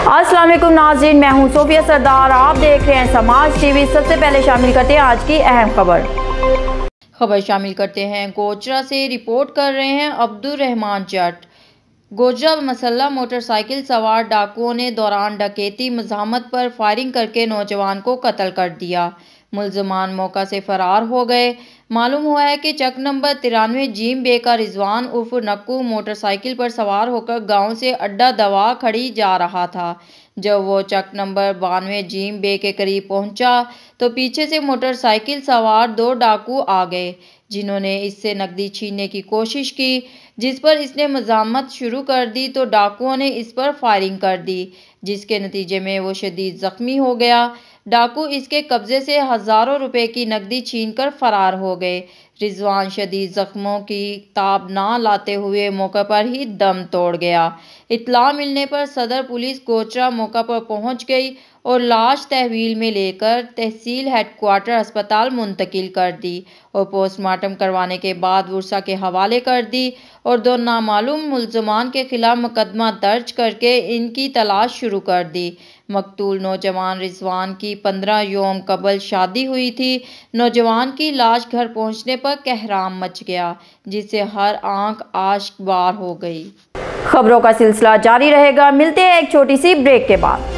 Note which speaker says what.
Speaker 1: अस्सलाम वालेकुम नाज़रीन, मैं हूं सोफिया सरदार। आप देख रहे हैं समाज टीवी। सबसे पहले शामिल करते हैं आज की अहम खबर शामिल करते हैं। गोजरा से रिपोर्ट कर रहे हैं अब्दुल रहमान जट। गोजरा मसल्ला मोटरसाइकिल सवार डाकुओं ने दौरान डकैती मज़ाहमत पर फायरिंग करके नौजवान को कत्ल कर दिया। मुल्ज़मान मौका से फरार हो गए। मालूम हुआ है कि चक नंबर 93 जीम बे का रिजवान उर्फ नक्कू मोटरसाइकिल पर सवार होकर गांव से अड्डा दवा खड़ी जा रहा था। जब वो चक नंबर 92 जीम बे के करीब पहुंचा तो पीछे से मोटरसाइकिल सवार 2 डाकू आ गए, जिन्होंने इससे नकदी छीनने की कोशिश की, जिस पर इसने मज़ाहमत शुरू कर दी तो डाकुओं ने इस पर फायरिंग कर दी, जिसके नतीजे में वो शदीद ज़ख्मी हो गया। डाकू इसके कब्जे से हज़ारों रुपए की नकदी छीनकर फरार हो गए। रिजवान शदीद जख्मों की ताब ना लाते हुए मौके पर ही दम तोड़ गया। इत्तला मिलने पर सदर पुलिस गोजरा मौका पर पहुंच गई और लाश तहवील में लेकर तहसील हेडक्वार्टर अस्पताल मुंतकिल कर दी और पोस्टमार्टम करवाने के बाद वर्सा के हवाले कर दी और 2 नामालूम मुल्ज़मान के खिलाफ मुकदमा दर्ज करके इनकी तलाश शुरू कर दी। मकतूल नौजवान रिजवान की 15 यौम कबल शादी हुई थी। नौजवान की लाश घर पहुंचने पर कहराम मच गया, जिससे हर आंख आश्क बार हो गई। खबरों का सिलसिला जारी रहेगा। मिलते हैं एक छोटी सी ब्रेक के बाद।